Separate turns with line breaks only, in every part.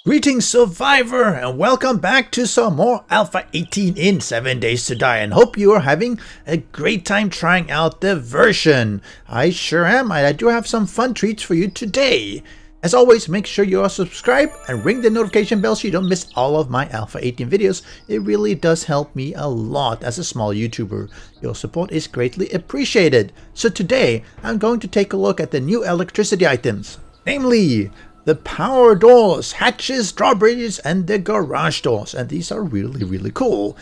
Greetings, Survivor, and welcome back to some more Alpha 18 in 7 Days to Die, and hope you are having a great time trying out the version. I sure am, and I do have some fun treats for you today. As always, make sure you are subscribed and ring the notification bell so you don't miss all of my Alpha 18 videos. It really does help me a lot as a small YouTuber. Your support is greatly appreciated. So today, I'm going to take a look at the new electricity items, namely the power doors, hatches, drawbridges, and the garage doors. And these are really cool.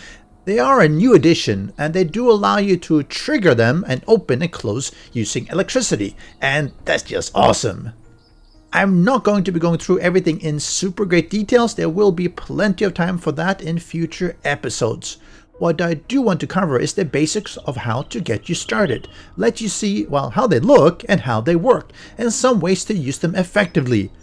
They are a new addition, and they do allow you to trigger them and open and close using electricity. And that's just awesome. I'm not going to be going through everything in super great details. There will be plenty of time for that in future episodes. What I do want to cover is the basics of how to get you started. Let you see, well, how they look and how they work, and some ways to use them effectively.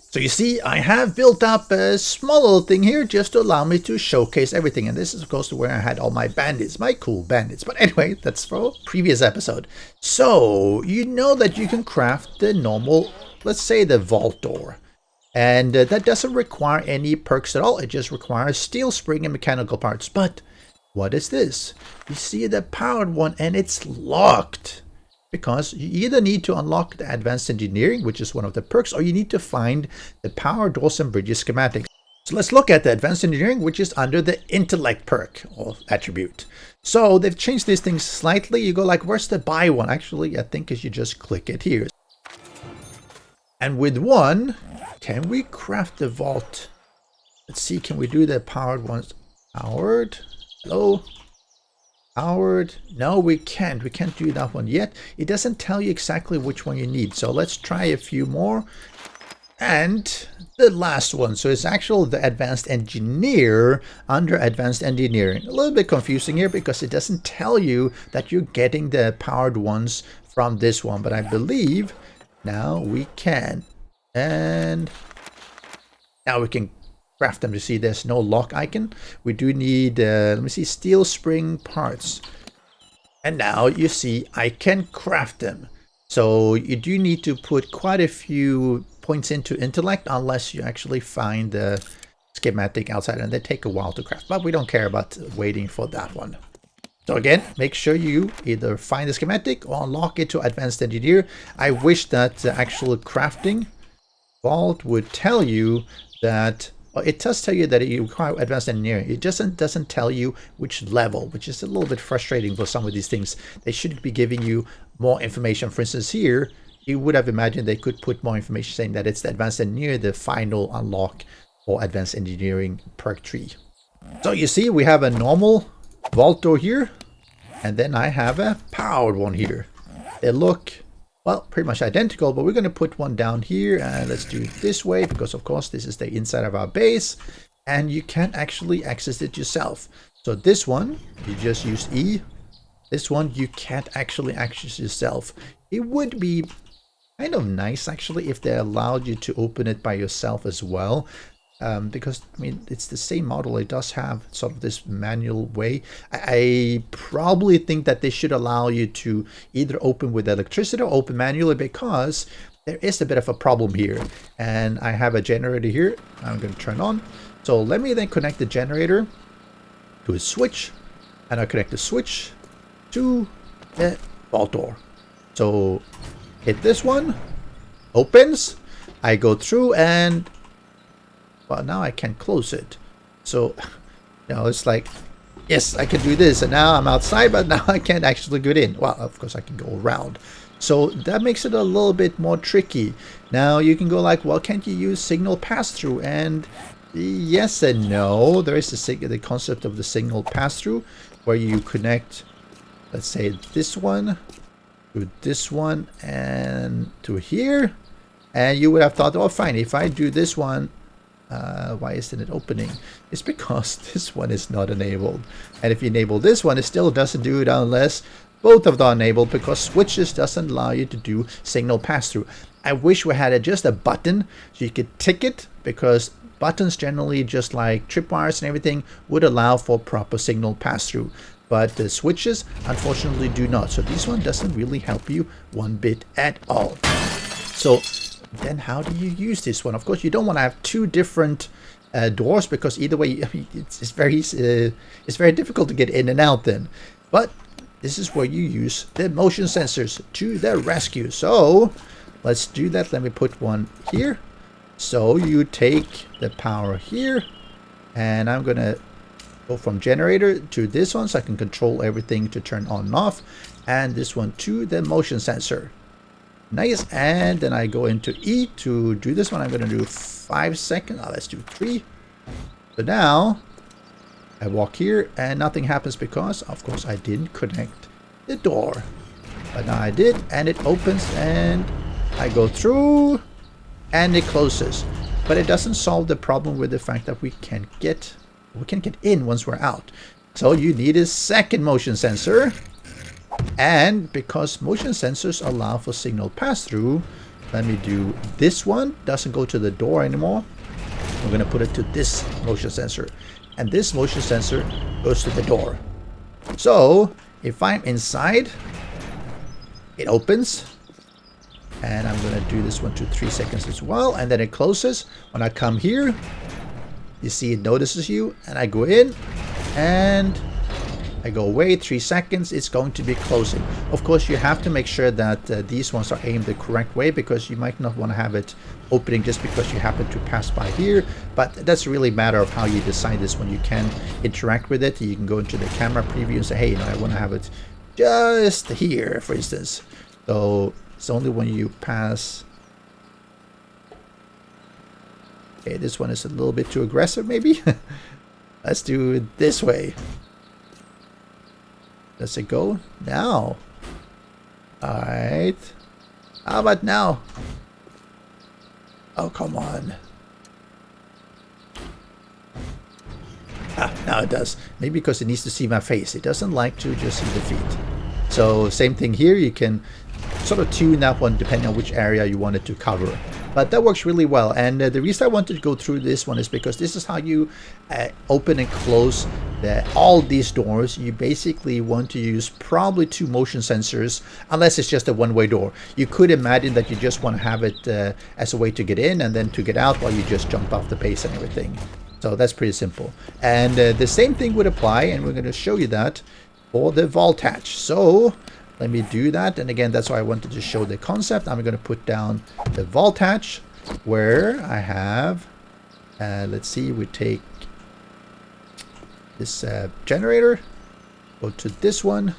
So you see, I have built up a small little thing here just to allow me to showcase everything. And this is, of course, where I had all my bandits, my cool bandits. But anyway, that's for a previous episode. So, you know that you can craft the normal, let's say the vault door. And that doesn't require any perks at all. It just requires steel, spring, and mechanical parts. But what is this? You see the powered one, and it's locked. Because you either need to unlock the advanced engineering, which is one of the perks, or you need to find the power doors and bridges schematics. So let's look at the advanced engineering, which is under the intellect perk or attribute. So they've changed these things slightly. You go like, where's the buy one? Actually, I think you should just click it here. And with one, can we craft the vault? Let's see, can we do the powered ones? Powered? Hello? Powered? No, we can't. We can't do that one yet. It doesn't tell you exactly which one you need. So let's try a few more. And the last one. So it's actually the advanced engineer under advanced engineering. A little bit confusing here because it doesn't tell you that you're getting the powered ones from this one. But I believe now we can. And now we can craft them. To see there's no lock icon. We do need let me see, steel spring parts, and now you see I can craft them. So you do need to put quite a few points into intellect unless you actually find the schematic outside, and they take a while to craft, but we don't care about waiting for that one. So again, make sure you either find the schematic or unlock it to advanced engineer. I wish that the actual crafting vault would tell you that. It does tell you that you require advanced engineering. It doesn't tell you which level, which is a little bit frustrating for some of these things. They should be giving you more information. For instance, here, you would have imagined they could put more information saying that it's the advanced engineer, the final unlock for advanced engineering perk tree. So you see, we have a normal vault door here, and then I have a powered one here. They look, well, pretty much identical, but we're going to put one down here, and let's do it this way because, of course, this is the inside of our base, and you can't actually access it yourself. So this one, you just use E. This one, you can't actually access yourself. It would be kind of nice, actually, if they allowed you to open it by yourself as well. Because, I mean, it's the same model. It does have sort of this manual way. I probably think that they should allow you to either open with electricity or open manually, because there is a bit of a problem here. And I have a generator here I'm going to turn on. So let me then connect the generator to a switch, and I connect the switch to the vault door. So hit this one, opens, I go through, and well, now I can close it. So, you know, it's like, yes, I can do this. And now I'm outside, but now I can't actually get in. Well, of course, I can go around. So that makes it a little bit more tricky. Now you can go like, well, can't you use signal pass-through? And yes and no. There is the concept of the signal pass-through, where you connect, let's say, this one to this one and to here. And you would have thought, oh, fine, if I do this one, why isn't it opening? It's because this one is not enabled. And if you enable this one, it still doesn't do it unless both of them are enabled, because switches doesn't allow you to do signal pass-through. I wish we had just a button so you could tick it, because buttons generally, just like tripwires and everything, would allow for proper signal pass-through. But the switches unfortunately do not. So this one doesn't really help you one bit at all. So Then how do you use this one? Of course, you don't want to have two different doors, because either way, I mean, it's very difficult to get in and out then. But this is where you use the motion sensors to the rescue. So let's do that. Let me put one here. So you take the power here, and I'm gonna go from generator to this one so I can control everything to turn on and off, and this one to the motion sensor. Nice. And then I go into E to do this one. I'm gonna do 5 seconds. Oh, let's do 3. So now I walk here and nothing happens because of course I didn't connect the door, but now I did, and it opens and I go through and it closes. But it doesn't solve the problem with the fact that we can't get in once we're out. So you need a second motion sensor, and because motion sensors allow for signal pass-through, let me do this one. Doesn't go to the door anymore. We're going to put it to this motion sensor, and this motion sensor goes to the door. So if I'm inside, it opens, and I'm going to do this one to 3 seconds as well, and then it closes. When I come here, you see it notices you, and I go in and I go away. 3 seconds, it's going to be closing. Of course, you have to make sure that these ones are aimed the correct way, because you might not want to have it opening just because you happen to pass by here. But that's really a matter of how you decide this one. You can interact with it. You can go into the camera preview and say, hey, you know, I want to have it just here, for instance. So it's only when you pass. Okay, this one is a little bit too aggressive, maybe. Let's do it this way. Does it go now? All right. How about now? Oh, come on. Ah, now it does. Maybe because it needs to see my face. It doesn't like to just see the feet. So same thing here. You can sort of tune that one depending on which area you want it to cover. But that works really well. And the reason I wanted to go through this one is because this is how you open and close all these doors. You basically want to use probably 2 motion sensors, unless it's just a one-way door. You could imagine that you just want to have it as a way to get in and then to get out while you just jump off the base and everything. So that's pretty simple. And the same thing would apply, and we're going to show you that for the vault hatch. So let me do that. And again, that's why I wanted to show the concept. I'm going to put down the vault hatch where I have, let's see, we take this generator, go to this one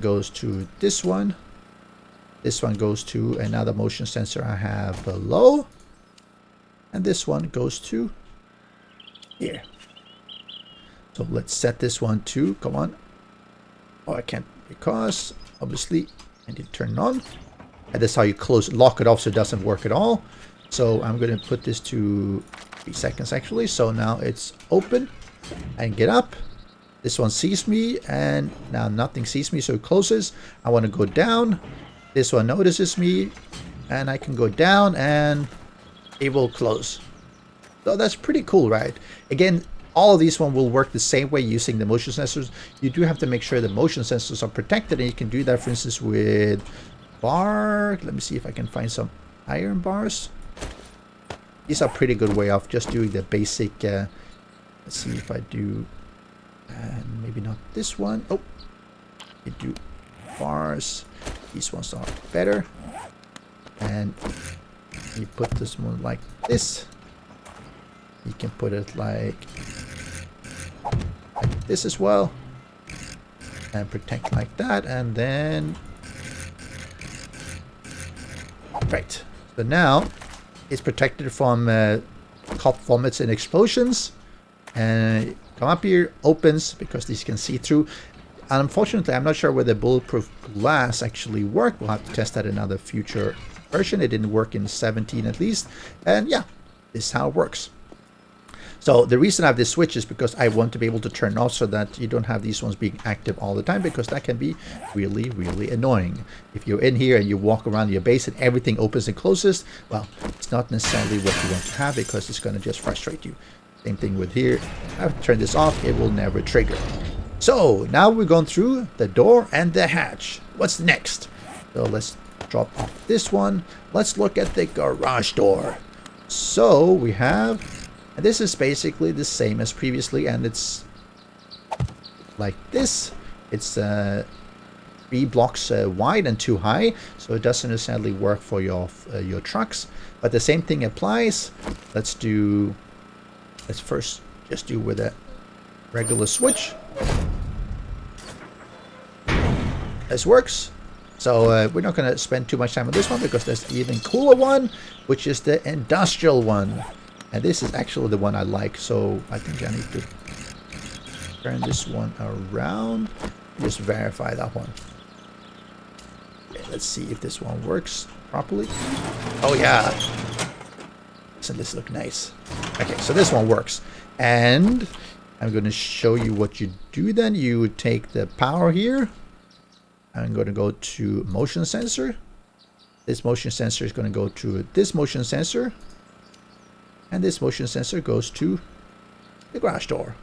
goes to this one goes to another motion sensor I have below, and this one goes to here. So let's set this one to, come on. Oh, I can't, because obviously I need to turn it on, and that's how you lock it off so it doesn't work at all. So I'm going to put this to 3 seconds actually. So now it's open and get up. This one sees me, and now nothing sees me, so it closes. I want to go down. This one notices me, and I can go down and it will close. So that's pretty cool, right? Again, all of these one will work the same way using the motion sensors. You do have to make sure the motion sensors are protected, and you can do that, for instance, with bar. Let me see if I can find some iron bars. These are a pretty good way of just doing the basic. Let's see if I do, and maybe not this one. Oh, you do bars. These ones are better. And you put this one like this. You can put it like this as well, and protect like that, and then right. So now it's protected from cop vomits and explosions. And come up here, opens, because these can see through. And unfortunately, I'm not sure whether bulletproof glass actually work. We'll have to test that in another future version. It didn't work in 17 at least. And yeah, this is how it works. So the reason I have this switch is because I want to be able to turn off so that you don't have these ones being active all the time, because that can be really, really annoying. If you're in here and you walk around your base and everything opens and closes, well, it's not necessarily what you want to have, because it's going to just frustrate you. Same thing with here. I've turned this off, it will never trigger. So now we've gone through the door and the hatch. What's next? So let's drop off this one. Let's look at the garage door. So we have, and this is basically the same as previously, and it's like this. It's 3 blocks wide and 2 high, so it doesn't necessarily work for your trucks. But the same thing applies. Let's first just do with a regular switch. This works. So we're not going to spend too much time on this one because there's an even cooler one, which is the industrial one. And this is actually the one I like. So I think I need to turn this one around. Just verify that one. Okay, let's see if this one works properly. Oh yeah. Doesn't this look nice? Okay, so this one works. And I'm going to show you what you do then. You take the power here. I'm going to go to motion sensor. This motion sensor is going to go to this motion sensor. And this motion sensor goes to the garage door.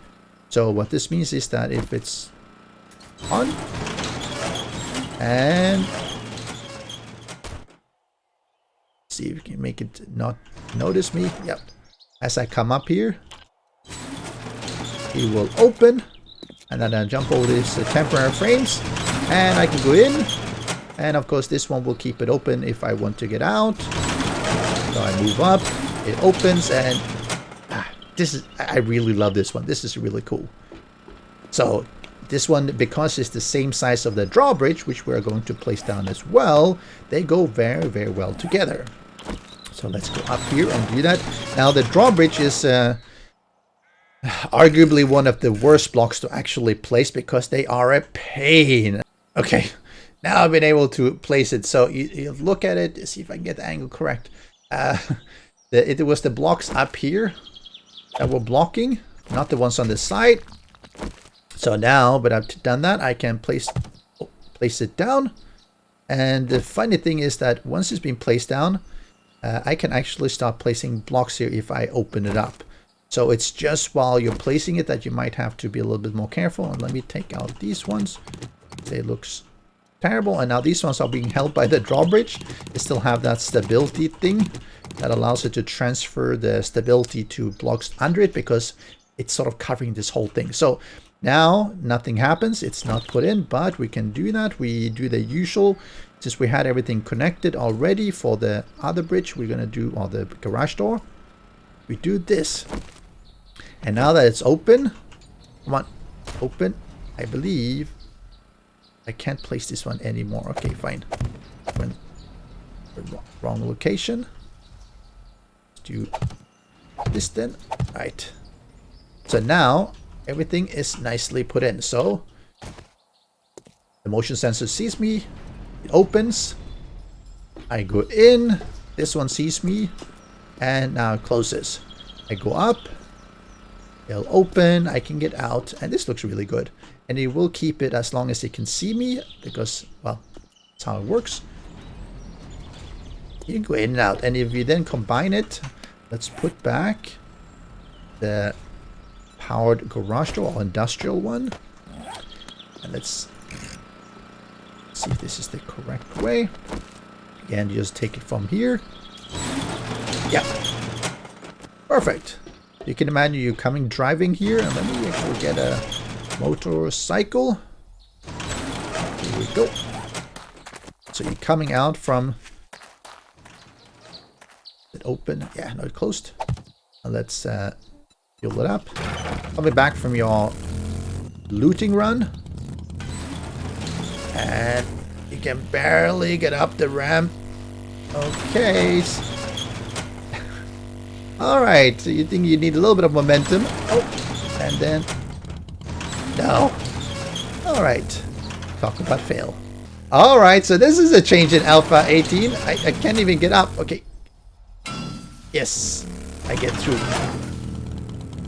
So what this means is that if it's on and see if we can make it not notice me. Yep. As I come up here, it will open, and then I jump over these temporary frames, and I can go in. And of course, this one will keep it open if I want to get out. So I move up, it opens, and I really love this one. This is really cool. So this one, because it's the same size of the drawbridge, which we're going to place down as well, they go very, very well together. So let's go up here and do that. Now the drawbridge is arguably one of the worst blocks to actually place because they are a pain. Okay, now I've been able to place it. So you look at it, see if I can get the angle correct. It was the blocks up here that were blocking, not the ones on the side. So now, but I've done that, I can place it down. And the funny thing is that once it's been placed down, I can actually start placing blocks here if I open it up. So it's just while you're placing it that you might have to be a little bit more careful. And let me take out these ones. They looks terrible. And now these ones are being held by the drawbridge. They still have that stability thing that allows it to transfer the stability to blocks under it because it's sort of covering this whole thing. So now nothing happens. It's not put in, but we can do that. We do the usual. Since we had everything connected already for the other bridge, we're going to do on the garage door. We do this. And now that it's open, come on, open. I believe I can't place this one anymore. Okay, fine. Wrong location. Let's do this then. Right. So now everything is nicely put in. So the motion sensor sees me. It opens. I go in. This one sees me. And now it closes. I go up. It'll open. I can get out. And this looks really good. And it will keep it as long as it can see me. Because, well, that's how it works. You can go in and out. And if you then combine it, let's put back the powered garage door or industrial one. And let's see if this is the correct way. Again, you just take it from here. Yeah. Perfect. You can imagine you coming driving here. And let me actually get a motorcycle. Here we go. So you're coming out from it open. Yeah, no, it closed. And let's fuel it up. Coming back from your looting run. And you can barely get up the ramp. Okay. Alright, so you think you need a little bit of momentum. Oh, and then... No. Alright. Talk about fail. Alright, so this is a change in Alpha 18. I can't even get up. Okay. Yes. I get through.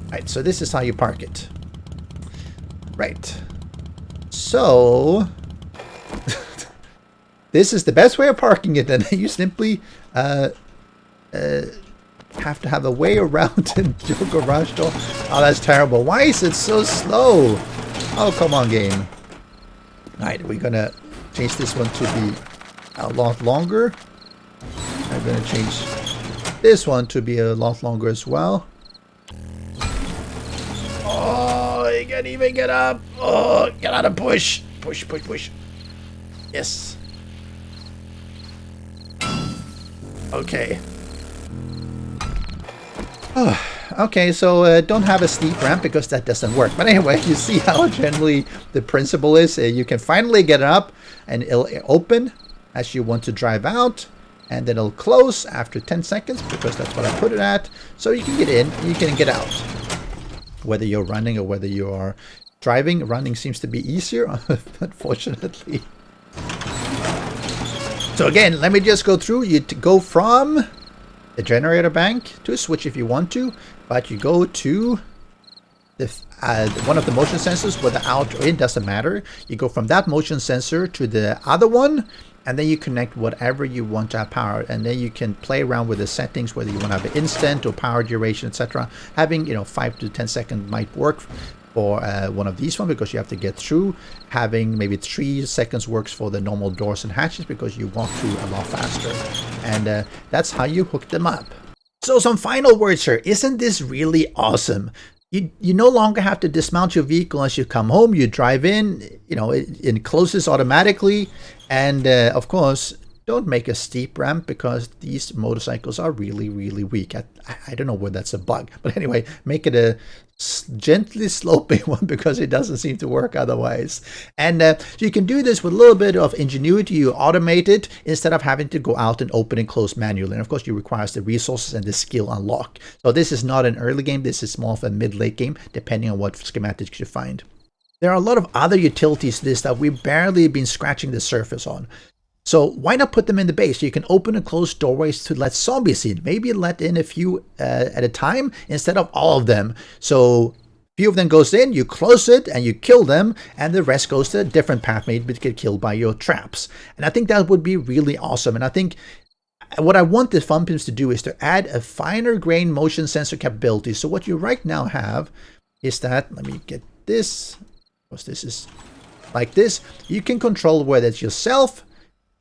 Right, so this is how you park it. Right. So... this is the best way of parking it, and you simply have to have a way around in your garage door. Oh, that's terrible. Why is it so slow? Oh, come on, game. Alright, we're gonna change this one to be a lot longer. I'm going to change this one to be a lot longer as well. Oh, you can't even get up. Oh, get out of push. Push, push, push. Yes. Okay. Oh, okay, so don't have a steep ramp because that doesn't work. But anyway, you see how generally the principle is. You can finally get up and it'll open as you want to drive out. And then it'll close after 10 seconds because that's what I put it at. So you can get in, you can get out. Whether you're running or whether you are driving, running seems to be easier, unfortunately. So again, let me just go through. You go from the generator bank to a switch if you want to, but you go to the one of the motion sensors, whether out or in doesn't matter. You go from that motion sensor to the other one, and then you connect whatever you want to have powered, and then you can play around with the settings, whether you want to have an instant or power duration, etc. Having 5 to 10 seconds might work for one of these because you have to get through. Having maybe 3 seconds works for the normal doors and hatches because you walk through a lot faster, and that's how you hook them up. So some final words here. Isn't this really awesome? You no longer have to dismount your vehicle as you come home. You drive in, it closes automatically. And of course, don't make a steep ramp because these motorcycles are really, really weak. I don't know whether that's a bug. But anyway, make it a gently sloping one because it doesn't seem to work otherwise. And so you can do this with a little bit of ingenuity. You automate it instead of having to go out and open and close manually. And of course, you require the resources and the skill unlock. So this is not an early game. This is more of a mid-late game, depending on what schematics you find. There are a lot of other utilities to this that we've barely been scratching the surface on. So why not put them in the base? You can open and close doorways to let zombies in. Maybe let in a few at a time instead of all of them. So few of them goes in, you close it and you kill them, and the rest goes to a different path, maybe get killed by your traps. And I think that would be really awesome. And I think what I want the Fun Pimps to do is to add a finer grain motion sensor capability. So what you right now have is that, let me get this, because this is like this. You can control whether it's yourself,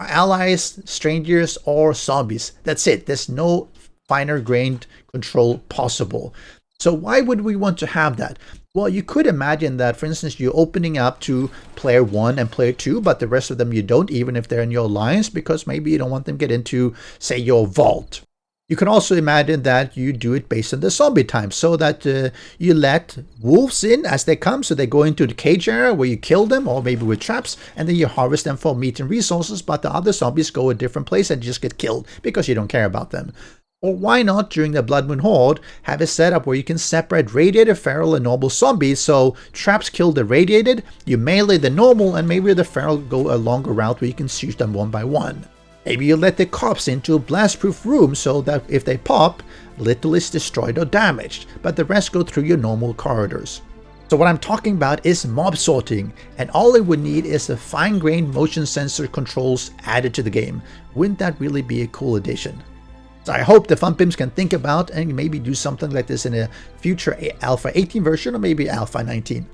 allies, strangers, or zombies. That's it. There's no finer grained control possible. So why would we want to have that? Well, you could imagine that, for instance, you're opening up to player 1 and player 2, but the rest of them you don't, even if they're in your alliance, because maybe you don't want them to get into, say, your vault. You can also imagine that you do it based on the zombie time, so that you let wolves in as they come, so they go into the cage area where you kill them, or maybe with traps, and then you harvest them for meat and resources, but the other zombies go a different place and just get killed because you don't care about them. Or why not, during the Blood Moon Horde, have a setup where you can separate radiated, feral, and normal zombies, so traps kill the radiated, you melee the normal, and maybe the feral go a longer route where you can shoot them one by one. Maybe you let the cops into a blast-proof room so that if they pop, little is destroyed or damaged, but the rest go through your normal corridors. So what I'm talking about is mob sorting, and all it would need is a fine-grained motion sensor controls added to the game. Wouldn't that really be a cool addition? So I hope the Fun Pimps can think about and maybe do something like this in a future Alpha 18 version or maybe Alpha 19.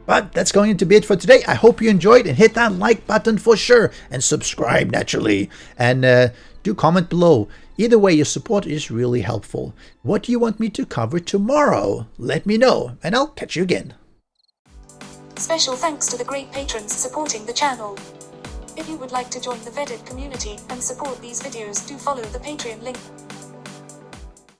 But that's going to be it for today. I hope you enjoyed, and hit that like button for sure, and subscribe naturally, and do comment below. Either way, your support is really helpful. What do you want me to cover tomorrow? Let me know, and I'll catch you again.
Special thanks to the great patrons supporting the channel. If you would like to join the vetted community and support these videos, do follow the Patreon link.